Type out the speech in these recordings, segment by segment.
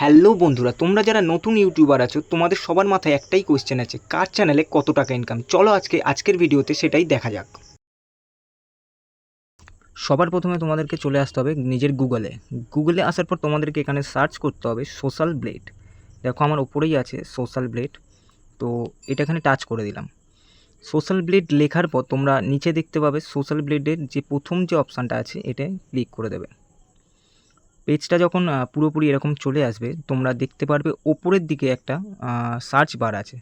Hello বন্ধুরা, তোমরা যারা নতুন ইউটিউবার আছো তোমাদের সবার মাথায় একটাই কোয়েশ্চেন আছে, কার চ্যানেলে কত টাকা ইনকাম। চলো আজকের ভিডিওতে সেটাই দেখা যাক। সবার প্রথমে তোমাদেরকে চলে আসতে হবে নিজের গুগলে আসার পর তোমাদেরকে এখানে সার্চ করতে হবে সোশ্যাল ব্লেড। দেখো আমার ওপরেই আছে সোশ্যাল ব্লেড, তো এটা এখানে টাচ করে দিলাম। সোশ্যাল ব্লেড লেখার পর তোমরা নিচে দেখতে পাবে সোশ্যাল ব্লেডের যে প্রথম যে অপশানটা আছে এটা ক্লিক করে দেবে। পেজটা যখন পুরোপুরি এরকম চলে আসবে তোমরা দেখতে পারবে ওপরের দিকে একটা সার্চ বার আছে,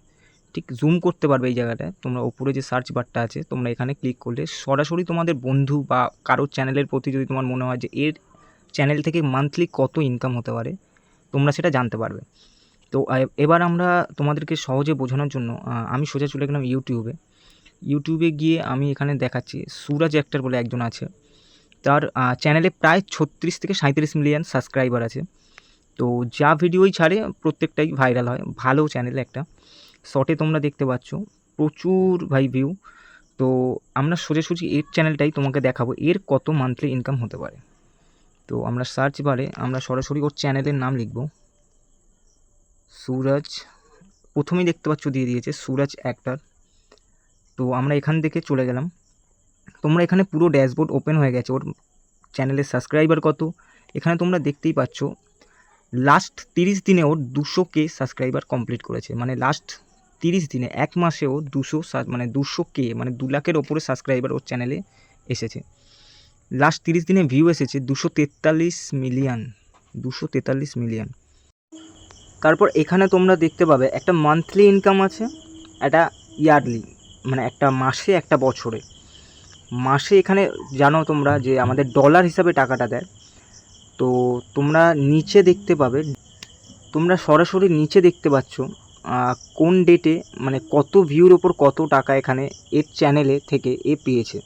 ঠিক জুম করতে পারবে এই জায়গাটায়। তোমরা ওপরে যে সার্চ বারটা আছে তোমরা এখানে ক্লিক করলে সরাসরি তোমাদের বন্ধু বা কারোর চ্যানেলের প্রতি যদি তোমার মনে হয় যে এর চ্যানেল থেকে মান্থলি কত ইনকাম হতে পারে তোমরা সেটা জানতে পারবে। তো এবার আমরা তোমাদেরকে সহজে বোঝানোর জন্য আমি সোজা চলে গেলাম ইউটিউবে গিয়ে আমি এখানে দেখাচ্ছি সুরাজ অ্যাক্টর বলে একজন আছে, তার চ্যানেলে প্রায় 36 থেকে 37 মিলিয়ন সাবস্ক্রাইবার আছে। তো যা ভিডিওই ছাড়ে প্রত্যেকটাই ভাইরাল হয়, ভালো চ্যানেল একটা। শর্টে তোমরা দেখতে পাচ্ছ প্রচুর ভিউ। তো আমরা সোজাসুজি এর চ্যানেলটাই তোমাকে দেখাবো এর কত মান্থলি ইনকাম হতে পারে। তো আমরা সার্চ বারে আমরা সরাসরি ওর চ্যানেলের নাম লিখব সুরাজ, প্রথমেই দেখতে পাচ্ছ দিয়ে দিয়েছে সুরাজ অ্যাক্টর। তো আমরা এখান থেকে চলে গেলাম, তোমরা এখানে পুরো ড্যাশবোর্ড ওপেন হয়ে গেছে। ওর চ্যানেলের সাবস্ক্রাইবার কত এখানে তোমরা দেখতেই পাচ্ছ। লাস্ট 30 দিনে ওর 200K সাবস্ক্রাইবার কমপ্লিট করেছে, মানে লাস্ট 30 দিনে এক মাসে ও 200K মানে 2 লাখের ওপরে সাবস্ক্রাইবার ওর চ্যানেলে এসেছে। লাস্ট 30 দিনে ভিউ এসেছে 243 মিলিয়ন। তারপর এখানে তোমরা দেখতে পাবে একটা মান্থলি ইনকাম আছে, একটা ইয়ারলি, মানে একটা মাসে একটা বছরে। মাসে এখানে জানো তোমরা যে আমাদের ডলার হিসাবে টাকাটা দেয়। তো তোমরা নিচে দেখতে পাবে, তোমরা সরাসরি নিচে দেখতে পাচ্ছ কোন ডেটে মানে কত ভিউর ওপর কত টাকা এখানে এর চ্যানেলে থেকে এ পেয়েছে।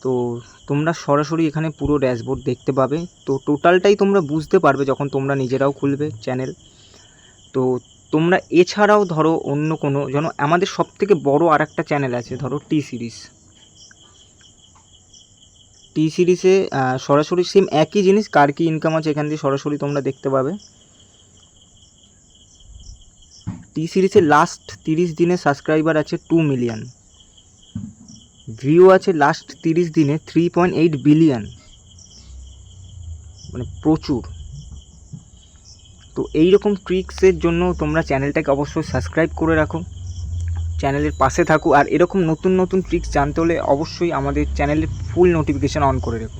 তো তোমরা সরাসরি এখানে পুরো ড্যাশবোর্ড দেখতে পাবে। তো টোটালটাই তোমরা বুঝতে পারবে যখন তোমরা নিজেরাও খুলবে চ্যানেল। তো তোমরা এছাড়াও ধরো অন্য কোনো যেন আমাদের সবথেকে বড় আর একটা চ্যানেল আছে ধরো টি সিরিজে সরাসরি সেম একই জিনিস, কার কী ইনকাম আছে এখান দিয়ে সরাসরি তোমরা দেখতে পাবে। টি সিরিজে লাস্ট 30 দিনে সাবস্ক্রাইবার আছে 2 মিলিয়ন, ভিউ আছে লাস্ট 30 দিনে 3.8 বিলিয়ন, মানে প্রচুর। তো এই রকম ট্রিক্সের জন্য তোমরা চ্যানেলটাকে অবশ্যই সাবস্ক্রাইব করে রাখো, চ্যানেলের পাশে থাকো। আর এরকম নতুন নতুন ট্রিক্স জানতে হলে অবশ্যই আমাদের চ্যানেলের ফুল নোটিফিকেশান অন করে রেখো।